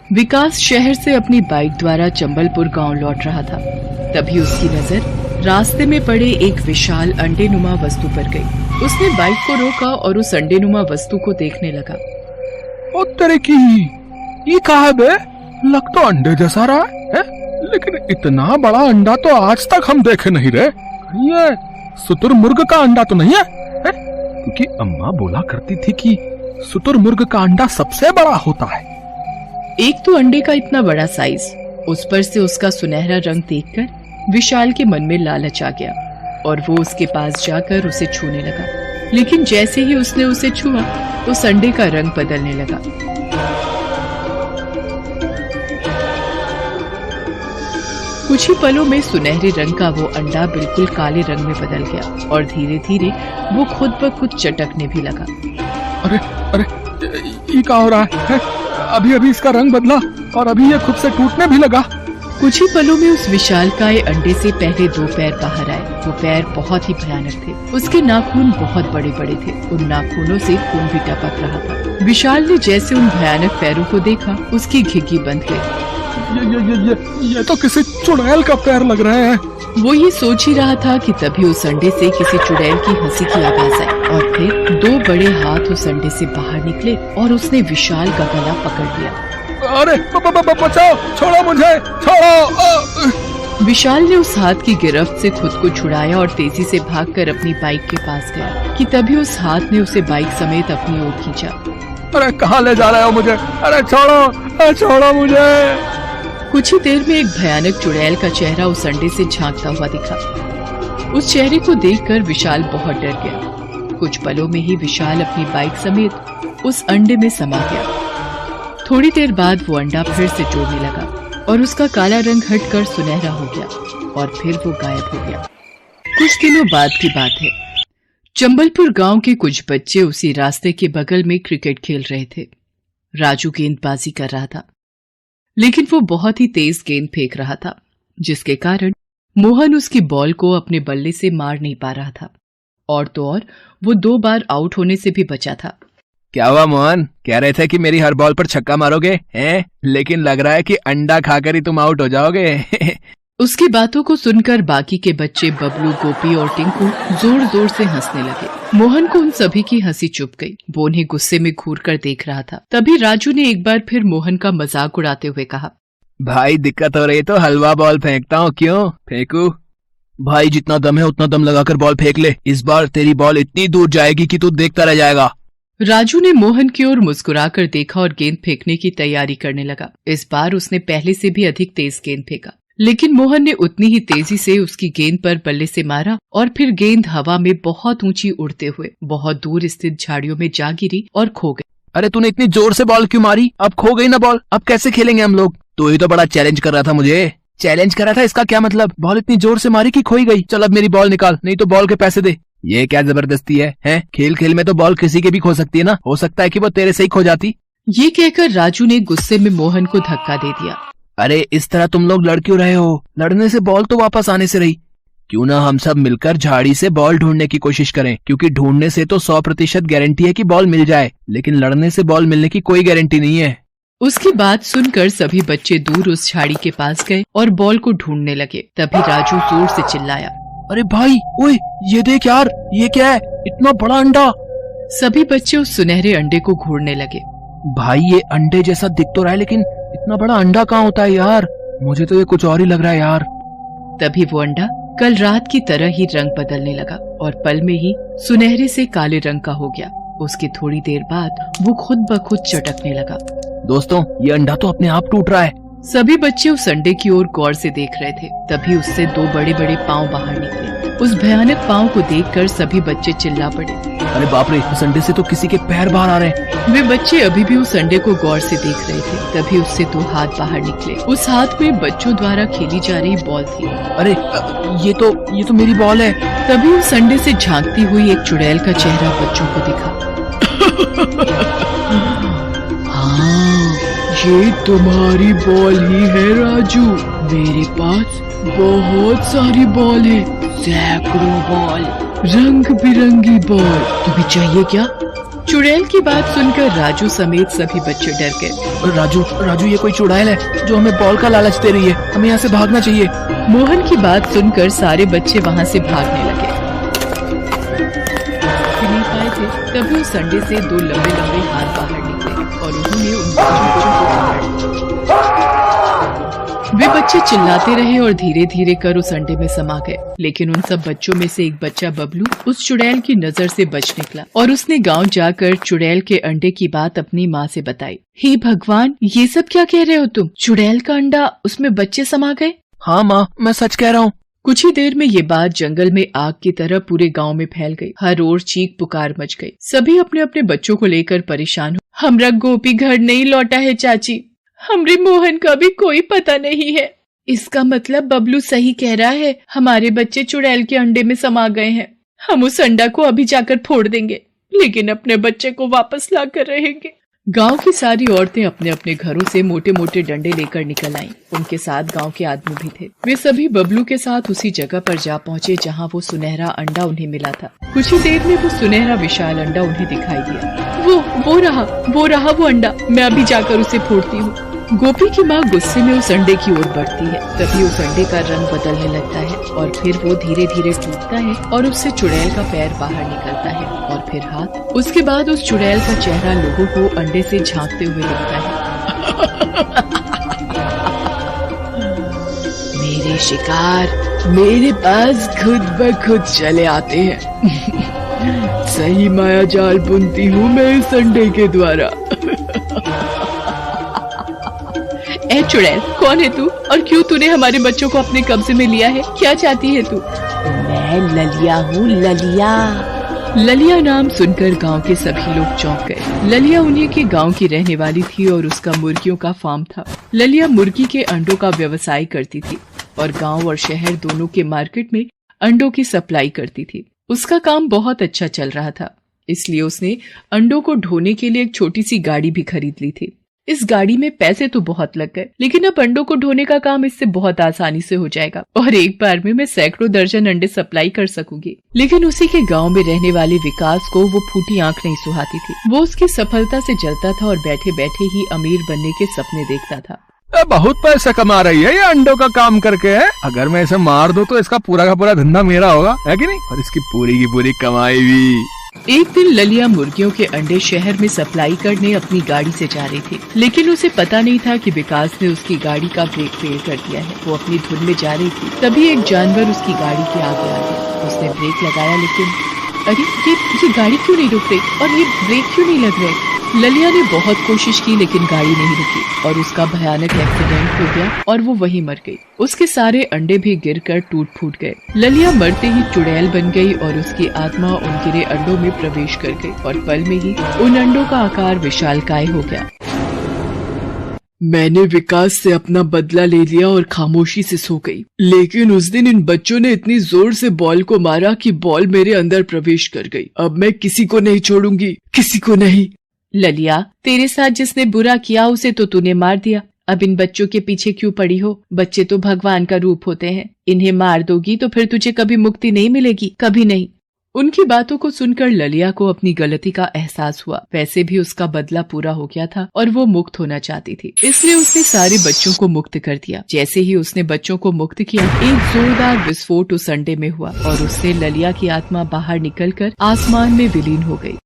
विकास शहर से अपनी बाइक द्वारा चंबलपुर गांव लौट रहा था। तभी उसकी नजर रास्ते में पड़े एक विशाल अंडेनुमा वस्तु पर गई। उसने बाइक को रोका और उस अंडेनुमा वस्तु को देखने लगा। ओ तेरे की, ये कहा है बे? लग तो अंडे जैसा रहा है, लेकिन इतना बड़ा अंडा तो आज तक हम देखे नहीं रहे। ये शुतुरमुर्ग का अंडा तो नहीं है? क्योंकि अम्मा बोला करती थी कि शुतुरमुर्ग का अंडा सबसे बड़ा होता है। एक तो अंडे का इतना बड़ा साइज, उस पर से उसका सुनहरा रंग देखकर विशाल के मन में लालच आ गया और वो उसके पास जाकर उसे छूने लगा। लेकिन जैसे ही उसने उसे छुआ, उस अंडे का रंग बदलने लगा। कुछ ही पलों में सुनहरे रंग का वो अंडा बिल्कुल काले रंग में बदल गया और धीरे धीरे वो खुद ब खुद चटकने भी लगा। अरे अरे, ये क्या हो रहा है? अभी अभी इसका रंग बदला और अभी ये खुद से टूटने भी लगा। कुछ ही पलों में उस विशालकाय अंडे से पहले 2 पैर बाहर आए। वो पैर बहुत ही भयानक थे। उसके नाखून बहुत बड़े बड़े थे। उन नाखूनों से खून भी टपक रहा था। विशाल ने जैसे उन भयानक पैरों को देखा, उसकी घिघी बंध गई। ये तो किसी चुड़ैल का पैर लग रहा है। वो ये सोच ही रहा था कि तभी उस अंडे से किसी चुड़ैल की हंसी की आवाज आई और फिर 2 बड़े हाथ उस अंडे से बाहर निकले और उसने विशाल का गला पकड़ लिया। अरे बचाओ, छोड़ो मुझे, छोड़ो। विशाल ने उस हाथ की गिरफ्त से खुद को छुड़ाया और तेजी से भागकर अपनी बाइक के पास गया कि तभी उस हाथ ने उसे बाइक समेत अपनी ओर खींचा। अरे कहाँ ले जा रहे हो मुझे? अरे छोड़ो मुझे। कुछ ही देर में एक भयानक चुड़ैल का चेहरा उस अंडे से झांकता हुआ दिखा। उस चेहरे को देखकर विशाल बहुत डर गया। कुछ पलों में ही विशाल अपनी बाइक समेत उस अंडे में समा गया। थोड़ी देर बाद वो अंडा फिर से टूटने लगा और उसका काला रंग हटकर सुनहरा हो गया और फिर वो गायब हो गया। कुछ दिनों बाद की बात है। चंबलपुर गांव के कुछ बच्चे उसी रास्ते के बगल में क्रिकेट खेल रहे थे। राजू गेंदबाजी कर रहा था, लेकिन वो बहुत ही तेज गेंद फेंक रहा था, जिसके कारण मोहन उसकी बॉल को अपने बल्ले से मार नहीं पा रहा था। और तो और वो 2 बार आउट होने से भी बचा था। क्या हुआ मोहन? कह रहे थे कि मेरी हर बॉल पर छक्का मारोगे हैं? लेकिन लग रहा है कि अंडा खाकर ही तुम आउट हो जाओगे। उसकी बातों को सुनकर बाकी के बच्चे बबलू, गोपी और टिंकू जोर जोर से हंसने लगे। मोहन को उन सभी की हंसी चुप गई। वो उन्हें गुस्से में घूर कर देख रहा था। तभी राजू ने एक बार फिर मोहन का मजाक उड़ाते हुए कहा, भाई दिक्कत हो रही है तो हलवा बॉल फेंकता हूँ। क्यों फेंकू? भाई जितना दम है उतना दम लगाकर बॉल फेंक ले। इस बार तेरी बॉल इतनी दूर जाएगी कि तू देखता रह जाएगा। राजू ने मोहन की ओर मुस्कुराकर देखा और गेंद फेंकने की तैयारी करने लगा। इस बार उसने पहले से भी अधिक तेज गेंद फेंका, लेकिन मोहन ने उतनी ही तेजी से उसकी गेंद पर बल्ले से मारा और फिर गेंद हवा में बहुत ऊंची उड़ते हुए बहुत दूर स्थित झाड़ियों में जा गिरी और खो गई। अरे तूने इतनी जोर से बॉल क्यों मारी? अब खो गई ना बॉल, अब कैसे खेलेंगे हम लोग? तो ये तो बड़ा चैलेंज कर रहा था मुझे। चैलेंज कर रहा था इसका क्या मतलब? बॉल इतनी जोर से मारी कि खोई गई। चल अब मेरी बॉल निकाल, नहीं तो बॉल के पैसे दे। ये क्या जबरदस्ती है, हैं? खेल खेल में तो बॉल किसी के भी खो सकती है ना। हो सकता है कि वो तेरे से ही खो जाती। ये कहकर राजू ने गुस्से में मोहन को धक्का दे दिया। अरे इस तरह तुम लोग लड़ क्यों रहे हो? लड़ने से बॉल तो वापस आने से रही। क्यों ना हम सब मिलकर झाड़ी से बॉल ढूंढने की कोशिश करें, क्योंकि ढूंढने से तो 100% गारंटी है कि बॉल मिल जाए, लेकिन लड़ने से बॉल मिलने की कोई गारंटी नहीं है। उसकी बात सुनकर सभी बच्चे दूर उस झाड़ी के पास गए और बॉल को ढूंढने लगे। तभी राजू जोर से चिल्लाया, अरे भाई, ओए ये देख यार, ये क्या है? इतना बड़ा अंडा। सभी बच्चे उस सुनहरे अंडे को घूरने लगे। भाई ये अंडे जैसा दिख तो रहा है, लेकिन इतना बड़ा अंडा कहाँ होता है यार? मुझे तो ये कुछ और ही लग रहा है यार। तभी वो अंडा कल रात की तरह ही रंग बदलने लगा और पल में ही सुनहरे से काले रंग का हो गया। उसके थोड़ी देर बाद वो खुद ब खुद चटकने लगा। दोस्तों, ये अंडा तो अपने आप टूट रहा है। सभी बच्चे उस अंडे की ओर गौर से देख रहे थे। तभी उससे 2 बड़े बड़े पाँव बाहर निकले। उस भयानक पाँव को देखकर सभी बच्चे चिल्ला पड़े, अरे बाप रे, उस अंडे से तो किसी के पैर बाहर आ रहे हैं। वे बच्चे अभी भी उस अंडे को गौर से देख रहे थे। तभी उससे 2 हाथ बाहर निकले। उस हाथ में बच्चों द्वारा खेली जा रही बॉल थी। अरे ये तो मेरी बॉल है। तभी उस अंडे से झांकती हुई एक चुड़ैल का चेहरा बच्चों को दिखा। हाँ, ये तुम्हारी बॉल ही है राजू। मेरे पास बहुत सारी बॉल है, सैकड़ों बॉल, रंग बिरंगी बॉल। तुम्हें चाहिए क्या? चुड़ैल की बात सुनकर राजू समेत सभी बच्चे डर गए। राजू राजू ये कोई चुड़ैल है जो हमें बॉल का लालच दे रही है, हमें यहाँ से भागना चाहिए। मोहन की बात सुनकर सारे बच्चे वहाँ से भागने लगे। नहीं पाए थे तभी उस अंडे से दो लंबे लंबे हाथ बाहर निकले और उन्होंने उन बच्चों को पकड़। वे बच्चे चिल्लाते रहे और धीरे धीरे कर उस अंडे में समा गए, लेकिन उन सब बच्चों में से एक बच्चा बबलू उस चुड़ैल की नजर से बच निकला और उसने गांव जाकर चुड़ैल के अंडे की बात अपनी माँ से बताई। हे भगवान, ये सब क्या कह रहे हो तुम? चुड़ैल का अंडा, उसमें बच्चे समा गए? हाँ माँ, मैं सच कह रहा हूँ। कुछ ही देर में ये बात जंगल में आग की तरह पूरे गांव में फैल गई। हर ओर चीख पुकार मच गई। सभी अपने अपने बच्चों को लेकर परेशान हो। हमरा गोपी घर नहीं लौटा है चाची, हमरे मोहन का भी कोई पता नहीं है। इसका मतलब बबलू सही कह रहा है, हमारे बच्चे चुड़ैल के अंडे में समा गए हैं। हम उस अंडा को अभी जाकर फोड़ देंगे, लेकिन अपने बच्चे को वापस ला कर रहेंगे। गांव की सारी औरतें अपने अपने घरों से मोटे मोटे डंडे लेकर निकल आईं। उनके साथ गांव के आदमी भी थे। वे सभी बबलू के साथ उसी जगह पर जा पहुंचे जहां वो सुनहरा अंडा उन्हें मिला था। कुछ ही देर में वो सुनहरा विशाल अंडा उन्हें दिखाई दिया। वो रहा वो अंडा, मैं अभी जाकर उसे फोड़ती हूँ। गोपी की माँ गुस्से में उस अंडे की ओर बढ़ती है। तभी उस अंडे का रंग बदलने लगता है और फिर वो धीरे धीरे टूटता है और उससे चुड़ैल का पैर बाहर निकलता है और फिर हाथ। उसके बाद उस चुड़ैल का चेहरा लोगों को अंडे से झांकते हुए दिखता है। मेरे शिकार मेरे पास खुद ब खुद चले आते हैं। सही माया जाल बुनती हूँ मैं इस अंडे के द्वारा। ए चुड़ैल, कौन है तू और क्यों तूने हमारे बच्चों को अपने कब्जे में लिया है? क्या चाहती है तू? मैं ललिया हूँ, ललिया। ललिया नाम सुनकर गांव के सभी लोग चौंक गए। ललिया उन्हीं के गांव की रहने वाली थी और उसका मुर्गियों का फार्म था। ललिया मुर्गी के अंडों का व्यवसाय करती थी और गांव और शहर दोनों के मार्केट में अंडों की सप्लाई करती थी। उसका काम बहुत अच्छा चल रहा था, इसलिए उसने अंडों को ढोने के लिए एक छोटी सी गाड़ी भी खरीद ली थी। इस गाड़ी में पैसे तो बहुत लग गए, लेकिन अब अंडों को ढोने का काम इससे बहुत आसानी से हो जाएगा और एक बार में मैं सैकड़ों दर्जन अंडे सप्लाई कर सकूंगी। लेकिन उसी के गांव में रहने वाले विकास को वो फूटी आंख नहीं सुहाती थी। वो उसकी सफलता से जलता था और बैठे बैठे ही अमीर बनने के सपने देखता था। बहुत पैसा कमा रही है ये अंडों का काम करके है। अगर मैं इसे मार दूं तो इसका पूरा का पूरा धंधा मेरा होगा, है कि नहीं? और इसकी पूरी की पूरी कमाई भी। एक दिन ललिया मुर्गियों के अंडे शहर में सप्लाई करने अपनी गाड़ी से जा रही थी, लेकिन उसे पता नहीं था कि विकास ने उसकी गाड़ी का ब्रेक फेल कर दिया है। वो अपनी धुन में जा रही थी, तभी एक जानवर उसकी गाड़ी के आगे आ गया। उसने ब्रेक लगाया, लेकिन अरे ये गाड़ी क्यों नहीं रुक रही और ये ब्रेक क्यों नहीं लग रहे? ललिया ने बहुत कोशिश की लेकिन गाड़ी नहीं रुकी और उसका भयानक एक्सीडेंट हो गया और वो वहीं मर गई। उसके सारे अंडे भी गिरकर टूट फूट गए। ललिया मरते ही चुड़ैल बन गई और उसकी आत्मा उन गिरे अंडों में प्रवेश कर गई और पल में ही उन अंडों का आकार विशालकाय हो गया। मैंने विकास से अपना बदला ले लिया और खामोशी से सो गई, लेकिन उस दिन इन बच्चों ने इतनी जोर से बॉल को मारा कि बॉल मेरे अंदर प्रवेश कर गई। अब मैं किसी को नहीं छोड़ूंगी, किसी को नहीं। ललिया, तेरे साथ जिसने बुरा किया उसे तो तूने मार दिया, अब इन बच्चों के पीछे क्यों पड़ी हो? बच्चे तो भगवान का रूप होते हैं, इन्हें मार दोगी तो फिर तुझे कभी मुक्ति नहीं मिलेगी, कभी नहीं। उनकी बातों को सुनकर ललिया को अपनी गलती का एहसास हुआ। वैसे भी उसका बदला पूरा हो गया था और वो मुक्त होना चाहती थी, इसलिए उसने सारे बच्चों को मुक्त कर दिया। जैसे ही उसने बच्चों को मुक्त किया, एक जोरदार विस्फोट उस अंडे में हुआ और उससे ललिया की आत्मा बाहर निकलकर आसमान में विलीन हो गई।